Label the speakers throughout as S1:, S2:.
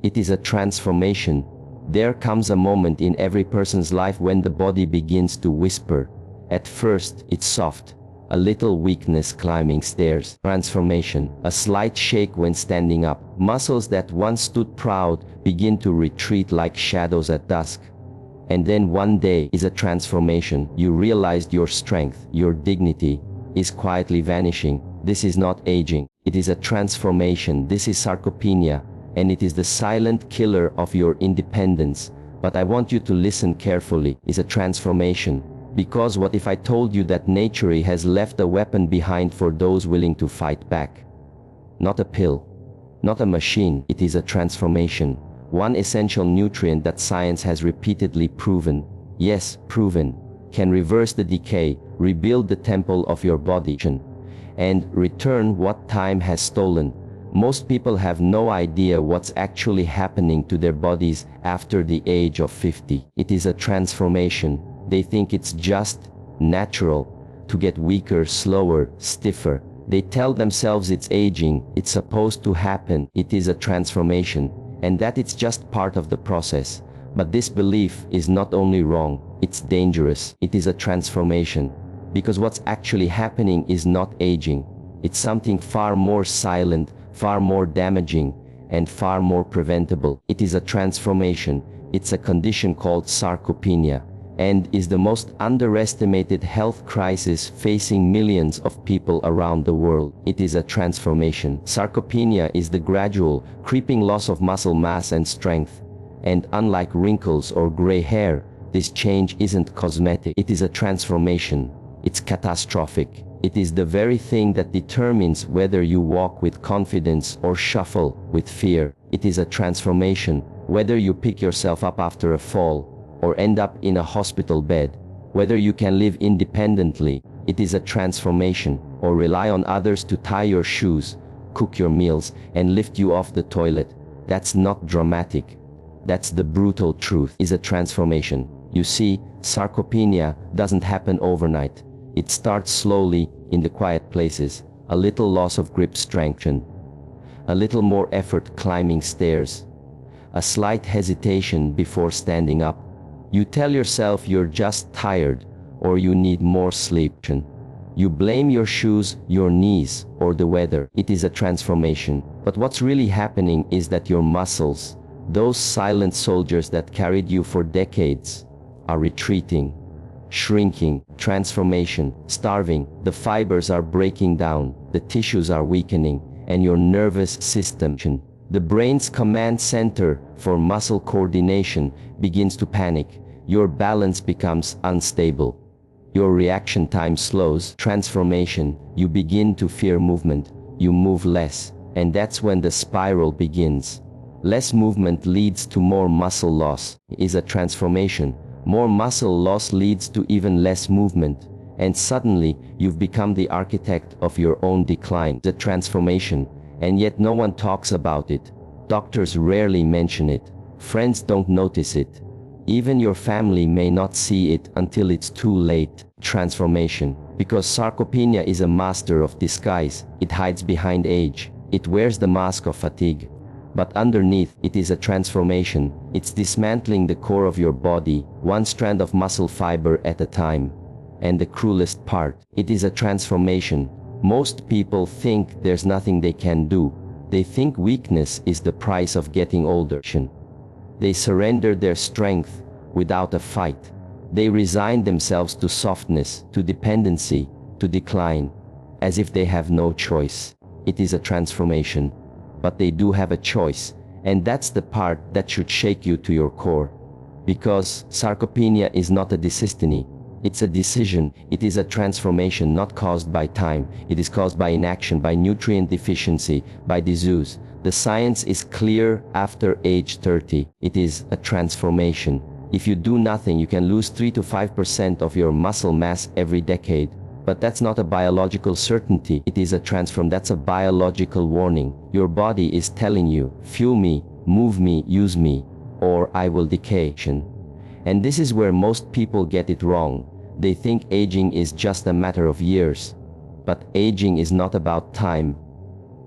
S1: It is a transformation. There comes a moment in every person's life when the body begins to whisper. At first, it's soft. A little weakness climbing stairs. Transformation. A slight shake when standing up. Muscles that once stood proud begin to retreat like shadows at dusk. And then one day is a transformation. You realized your strength, your dignity, is quietly vanishing. This is not aging. It is a transformation. This is sarcopenia, and it is the silent killer of your independence. But I want you to listen carefully. It's a transformation. Because what if I told you that nature has left a weapon behind for those willing to fight back? Not a pill, not a machine. It is a transformation. One essential nutrient that science has repeatedly proven, yes, proven, can reverse the decay, rebuild the temple of your body, and return what time has stolen. Most people have no idea what's actually happening to their bodies after the age of 50. It is a transformation. They think it's just natural to get weaker, slower, stiffer. They tell themselves it's aging, it's supposed to happen. It is a transformation, and that it's just part of the process. But this belief is not only wrong, it's dangerous. It is a transformation. Because what's actually happening is not aging. It's something far more silent, far more damaging, and far more preventable. It is a transformation. It's a condition called sarcopenia, and is the most underestimated health crisis facing millions of people around the world. It is a transformation. Sarcopenia is the gradual, creeping loss of muscle mass and strength. And unlike wrinkles or gray hair, this change isn't cosmetic. It is a transformation. It's catastrophic. It is the very thing that determines whether you walk with confidence or shuffle with fear. It is a transformation. Whether you pick yourself up after a fall, or end up in a hospital bed, whether you can live independently, it is a transformation, or rely on others to tie your shoes, cook your meals, and lift you off the toilet. That's not dramatic. That's the brutal truth. Is a transformation. You see, sarcopenia doesn't happen overnight. It starts slowly, in the quiet places. A little loss of grip strength, a little more effort climbing stairs, a slight hesitation before standing up. You tell yourself you're just tired, or you need more sleep. You blame your shoes, your knees, or the weather. It is a transformation. But what's really happening is that your muscles, those silent soldiers that carried you for decades, are retreating, shrinking. Transformation. Starving. The fibers are breaking down, the tissues are weakening, and your nervous system, the brain's command center for muscle coordination, begins to panic. Your balance becomes unstable. Your reaction time slows. Transformation. You begin to fear movement. You move less. And that's when the spiral begins. Less movement leads to more muscle loss. Is a transformation. More muscle loss leads to even less movement. And suddenly, you've become the architect of your own decline. The transformation. And yet no one talks about it. Doctors rarely mention it. Friends don't notice it. Even your family may not see it until it's too late. Transformation. Because sarcopenia is a master of disguise. It hides behind age. It wears the mask of fatigue. But underneath, it is a transformation. It's dismantling the core of your body, one strand of muscle fiber at a time. And the cruelest part, it is a transformation. Most people think there's nothing they can do. They think weakness is the price of getting older. They surrender their strength without a fight. They resign themselves to softness, to dependency, to decline, as if they have no choice. It is a transformation. But they do have a choice, and that's the part that should shake you to your core. Because sarcopenia is not a destiny. It's a decision. It is a transformation not caused by time. It is caused by inaction, by nutrient deficiency, by disease. The science is clear after age 30. It is a transformation. If you do nothing, you can lose 3 to 5% of your muscle mass every decade. But that's not a biological certainty. It is a transform. That's a biological warning. Your body is telling you, fuel me, move me, use me, or I will decay. And this is where most people get it wrong. They think aging is just a matter of years. But aging is not about time.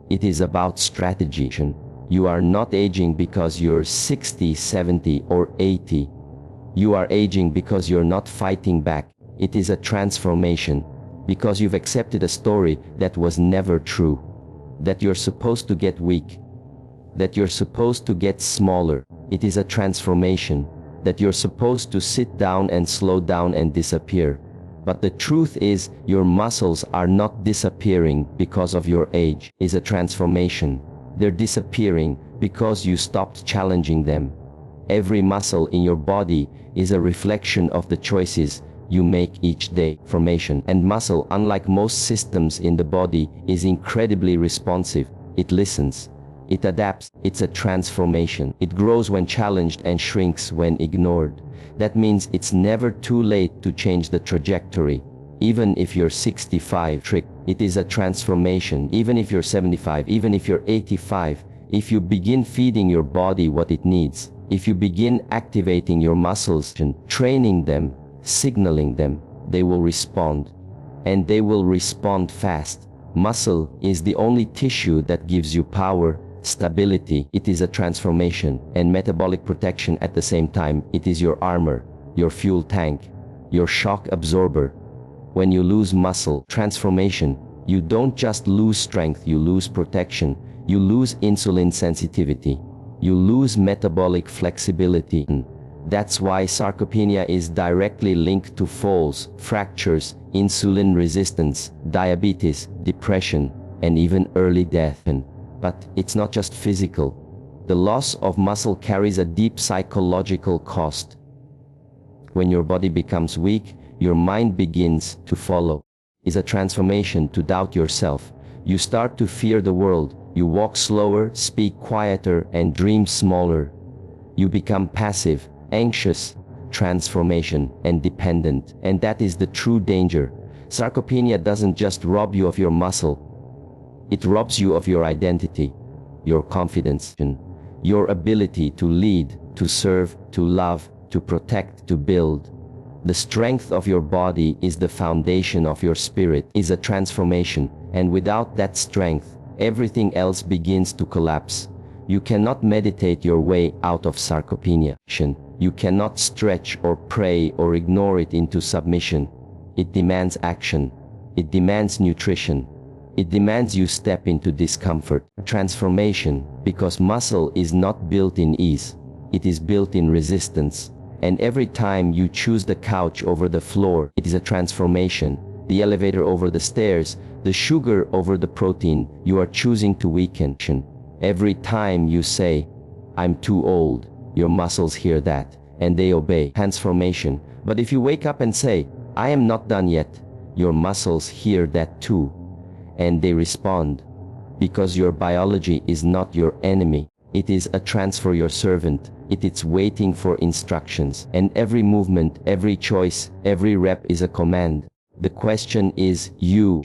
S1: It is about strategy. You are not aging because you're 60, 70, or 80. You are aging because you're not fighting back. It is a transformation. Because you've accepted a story that was never true. That you're supposed to get weak. That you're supposed to get smaller. It is a transformation. That you're supposed to sit down and slow down and disappear. But the truth is, your muscles are not disappearing because of your age. It's a transformation. They're disappearing because you stopped challenging them. Every muscle in your body is a reflection of the choices you make each day. Formation and muscle, unlike most systems in the body, is incredibly responsive. It listens. It adapts. It's a transformation. It grows when challenged and shrinks when ignored. That means it's never too late to change the trajectory. Even if you're 65, it is a transformation. Even if you're 75, even if you're 85, if you begin feeding your body what it needs, if you begin activating your muscles and training them, signaling them, they will respond. And they will respond fast. Muscle is the only tissue that gives you power, stability. It is a transformation and metabolic protection at the same time. It is your armor, your fuel tank, your shock absorber. When you lose muscle transformation, you don't just lose strength, you lose protection, you lose insulin sensitivity, you lose metabolic flexibility. That's why sarcopenia is directly linked to falls, fractures, insulin resistance, diabetes, depression, and even early death. But it's not just physical. The loss of muscle carries a deep psychological cost. When your body becomes weak, your mind begins to follow. It's a transformation to doubt yourself. You start to fear the world. You walk slower, speak quieter, and dream smaller. You become passive, anxious, transformation, and dependent. And that is the true danger. Sarcopenia doesn't just rob you of your muscle. It robs you of your identity, your confidence, your ability to lead, to serve, to love, to protect, to build. The strength of your body is the foundation of your spirit, is a transformation, and without that strength, everything else begins to collapse. You cannot meditate your way out of sarcopenia. You cannot stretch or pray or ignore it into submission. It demands action. It demands nutrition. It demands you step into discomfort. Transformation, because muscle is not built in ease. It is built in resistance. And every time you choose the couch over the floor, it is a transformation. The elevator over the stairs, the sugar over the protein, you are choosing to weaken. Every time you say, "I'm too old," your muscles hear that, and they obey. Transformation. But if you wake up and say, "I am not done yet," your muscles hear that too. And they respond. Because your biology is not your enemy. It is a transfer your servant. It is waiting for instructions. And every movement, every choice, every rep is a command. The question is you.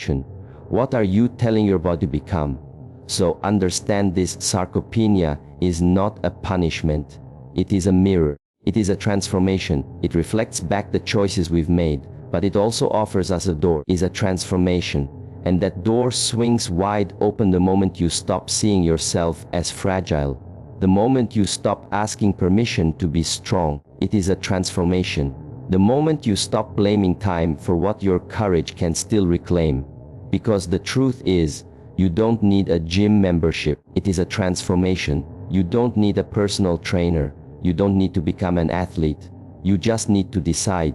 S1: What are you telling your body to become? So understand this: sarcopenia is not a punishment. It is a mirror. It is a transformation. It reflects back the choices we've made, but it also offers us a door. It is a transformation. And that door swings wide open the moment you stop seeing yourself as fragile. The moment you stop asking permission to be strong. It is a transformation. The moment you stop blaming time for what your courage can still reclaim. Because the truth is, you don't need a gym membership. It is a transformation. You don't need a personal trainer. You don't need to become an athlete. You just need to decide.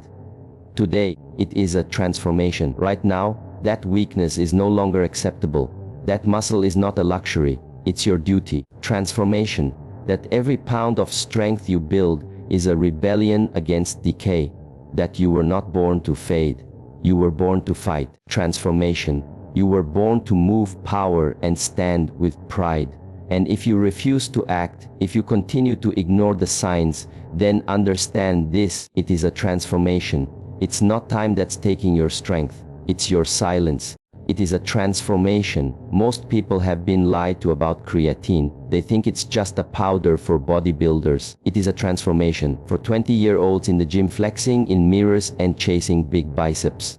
S1: Today, it is a transformation. Right now, that weakness is no longer acceptable. That muscle is not a luxury. It's your duty. Transformation. That every pound of strength you build is a rebellion against decay. That you were not born to fade. You were born to fight. Transformation. You were born to move power and stand with pride. And if you refuse to act, if you continue to ignore the signs, then understand this: it is a transformation. It's not time that's taking your strength. It's your silence. It is a transformation. Most people have been lied to about creatine. They think it's just a powder for bodybuilders. It is a transformation for 20-year-olds in the gym flexing in mirrors and chasing big biceps.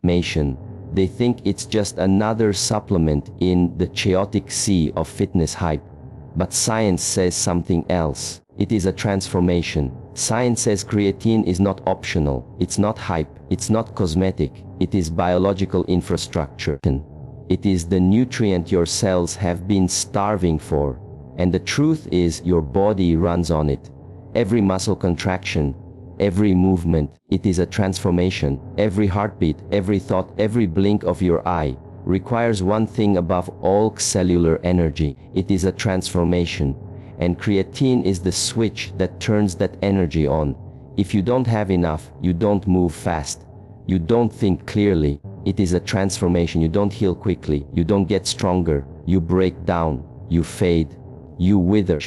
S1: They think it's just another supplement in the chaotic sea of fitness hype. But science says something else. It is a transformation. Science says creatine is not optional, it's not hype, it's not cosmetic, it is biological infrastructure. It is the nutrient your cells have been starving for. And the truth is, your body runs on it. Every muscle contraction, every movement, it is a transformation. Every heartbeat, every thought, every blink of your eye requires one thing above all: cellular energy. It is a transformation. And creatine is the switch that turns that energy on. If you don't have enough, you don't move fast. You don't think clearly. It is a transformation. You don't heal quickly. You don't get stronger. You break down. You fade. You wither.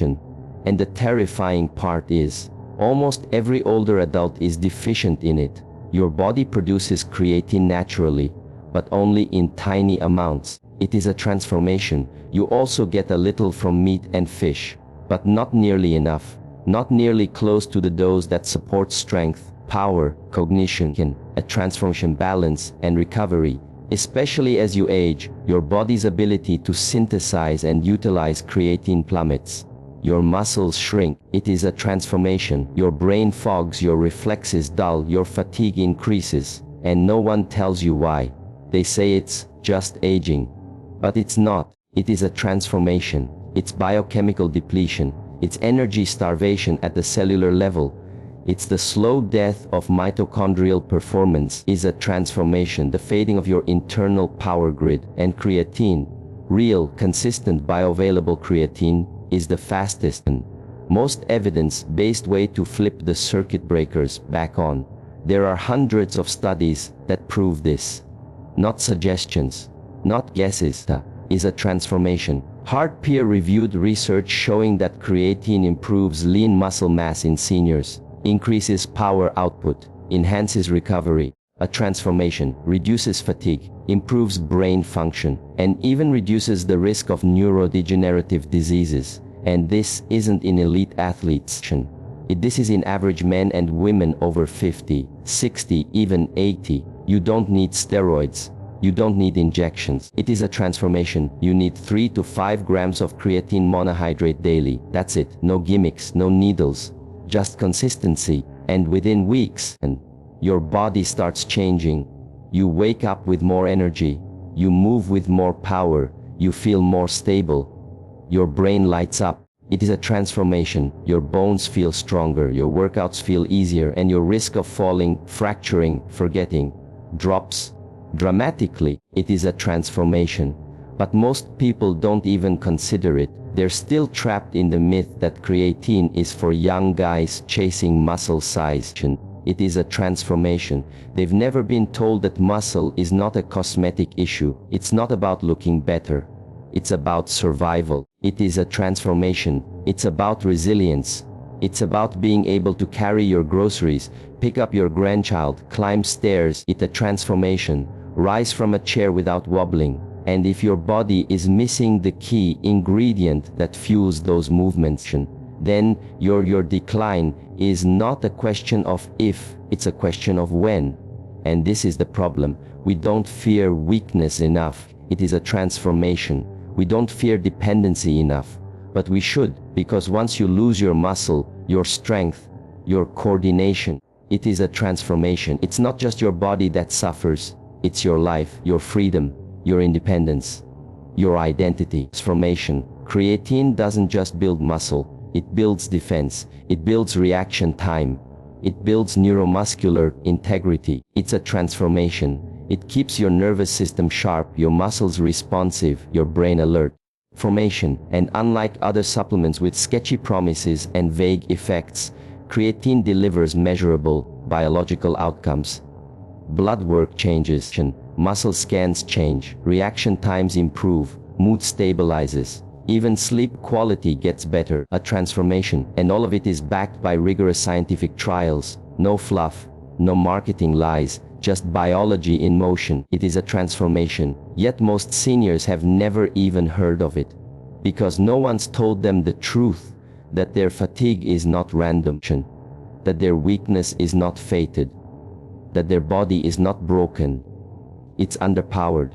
S1: And the terrifying part is, almost every older adult is deficient in it. Your body produces creatine naturally, but only in tiny amounts. It is a transformation. You also get a little from meat and fish, but not nearly enough, not nearly close to the dose that supports strength, power, cognition, a transformation, balance, and recovery. Especially as you age, your body's ability to synthesize and utilize creatine plummets. Your muscles shrink. It is a transformation. Your brain fogs, your reflexes dull, your fatigue increases, and no one tells you why. They say it's just aging. But it's not. It is a transformation. It's biochemical depletion. It's energy starvation at the cellular level. It's the slow death of mitochondrial performance. Is a transformation, the fading of your internal power grid. And creatine, real, consistent, bioavailable creatine, is the fastest and most evidence-based way to flip the circuit breakers back on. There are hundreds of studies that prove this. Not suggestions, not guesses. Is a transformation. Hard peer-reviewed research showing that creatine improves lean muscle mass in seniors, increases power output, enhances recovery. A transformation reduces fatigue, improves brain function, and even reduces the risk of neurodegenerative diseases. And this isn't in elite athletes. This is in average men and women over 50, 60, even 80. You don't need steroids. You don't need injections. It is a transformation. You need 3 to 5 grams of creatine monohydrate daily. That's it. No gimmicks, no needles, just consistency. And within weeks, your body starts changing. You wake up with more energy. You move with more power. You feel more stable. Your brain lights up. It is a transformation. Your bones feel stronger. Your workouts feel easier. And your risk of falling, fracturing, forgetting drops dramatically. It is a transformation. But most people don't even consider it. They're still trapped in the myth that creatine is for young guys chasing muscle size. It is a transformation. They've never been told that muscle is not a cosmetic issue. It's not about looking better. It's about survival. It is a transformation. It's about resilience. It's about being able to carry your groceries, pick up your grandchild, climb stairs. It's a transformation. Rise from a chair without wobbling. And if your body is missing the key ingredient that fuels those movements, then your decline is not a question of if, it's a question of when. And this is the problem. We don't fear weakness enough. It is a transformation. We don't fear dependency enough. But we should, because once you lose your muscle, your strength, your coordination, it is a transformation. It's not just your body that suffers. It's your life, your freedom, your independence, your identity. Transformation. Creatine doesn't just build muscle. It builds defense. It builds reaction time. It builds neuromuscular integrity. It's a transformation. It keeps your nervous system sharp, your muscles responsive, your brain alert. Formation. And unlike other supplements with sketchy promises and vague effects, creatine delivers measurable biological outcomes. Blood work changes, muscle scans change, reaction times improve, mood stabilizes, even sleep quality gets better. A transformation, and all of it is backed by rigorous scientific trials. No fluff, no marketing lies, just biology in motion. It is a transformation, yet most seniors have never even heard of it. Because no one's told them the truth, that their fatigue is not random, that their weakness is not fated, that their body is not broken. It's underpowered.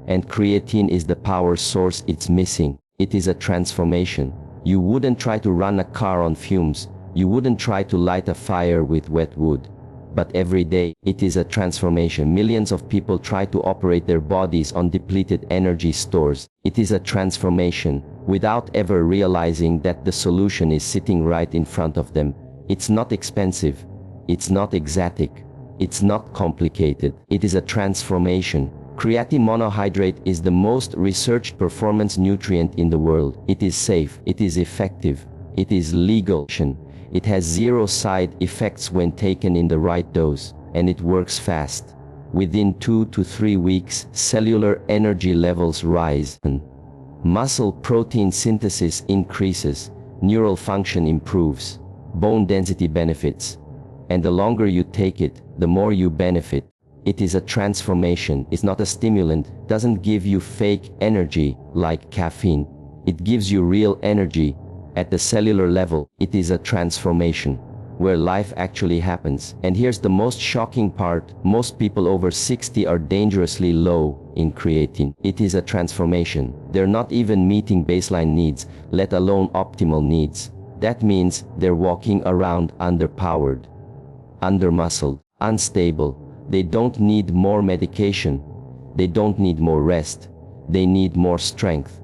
S1: And creatine is the power source it's missing. It is a transformation. You wouldn't try to run a car on fumes. You wouldn't try to light a fire with wet wood. But every day, it is a transformation. Millions of people try to operate their bodies on depleted energy stores. It is a transformation, without ever realizing that the solution is sitting right in front of them. It's not expensive. It's not exotic. It's not complicated. It is a transformation. Creatine monohydrate is the most researched performance nutrient in the world. It is safe. It is effective. It is legal. It has zero side effects when taken in the right dose, and it works fast. Within 2 to 3 weeks, cellular energy levels rise. Muscle protein synthesis increases, neural function improves, bone density benefits. And the longer you take it, the more you benefit. It is a transformation. It's not a stimulant. Doesn't give you fake energy like caffeine. It gives you real energy. At the cellular level, it is a transformation where life actually happens. And here's the most shocking part. Most people over 60 are dangerously low in creatine. It is a transformation. They're not even meeting baseline needs, let alone optimal needs. That means they're walking around underpowered, undermuscled, unstable. They don't need more medication. They don't need more rest. They need more strength,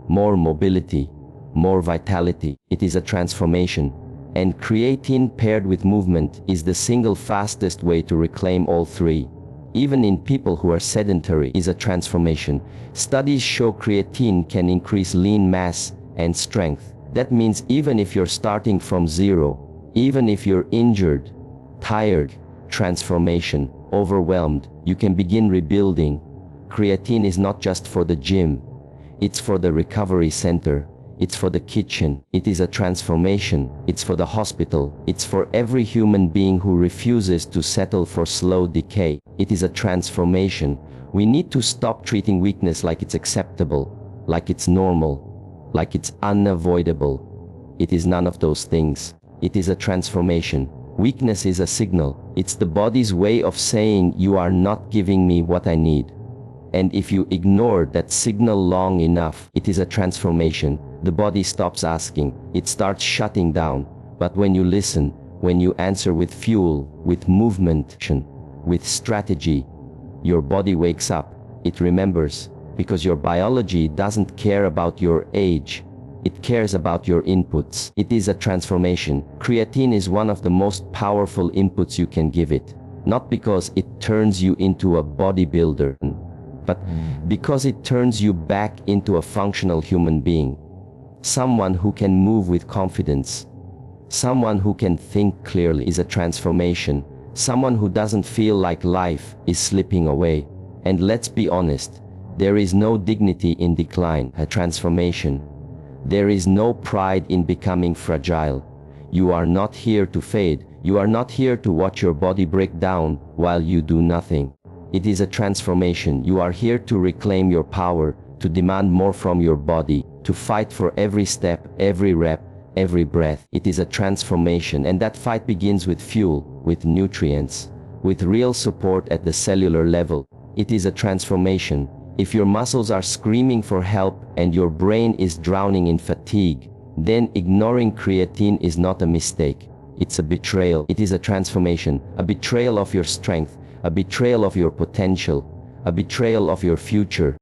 S1: more mobility, more vitality. It is a transformation. And creatine paired with movement is the single fastest way to reclaim all three. Even in people who are sedentary, is a transformation. Studies show creatine can increase lean mass and strength. That means even if you're starting from zero, even if you're injured, tired, transformation, overwhelmed, you can begin rebuilding. Creatine is not just for the gym. It's for the recovery center. It's for the kitchen. It is a transformation. It's for the hospital. It's for every human being who refuses to settle for slow decay. It is a transformation. We need to stop treating weakness like it's acceptable, like it's normal, like it's unavoidable. It is none of those things. It is a transformation. Weakness is a signal. It's the body's way of saying you are not giving me what I need. And if you ignore that signal long enough, it is a transformation. The body stops asking, it starts shutting down. But when you listen, when you answer with fuel, with movement, with strategy, your body wakes up. It remembers, because your biology doesn't care about your age. It cares about your inputs. It is a transformation. Creatine is one of the most powerful inputs you can give it. Not because it turns you into a bodybuilder, but because it turns you back into a functional human being. Someone who can move with confidence. Someone who can think clearly. Is a transformation. Someone who doesn't feel like life is slipping away. And let's be honest, there is no dignity in decline. A transformation. There is no pride in becoming fragile. You are not here to fade. You are not here to watch your body break down while you do nothing. It is a transformation. You are here to reclaim your power, to demand more from your body, to fight for every step, every rep, every breath. It is a transformation, and that fight begins with fuel, with nutrients, with real support at the cellular level. It is a transformation. If your muscles are screaming for help and your brain is drowning in fatigue, then ignoring creatine is not a mistake. It's a betrayal. It is a transformation, a betrayal of your strength, a betrayal of your potential, a betrayal of your future.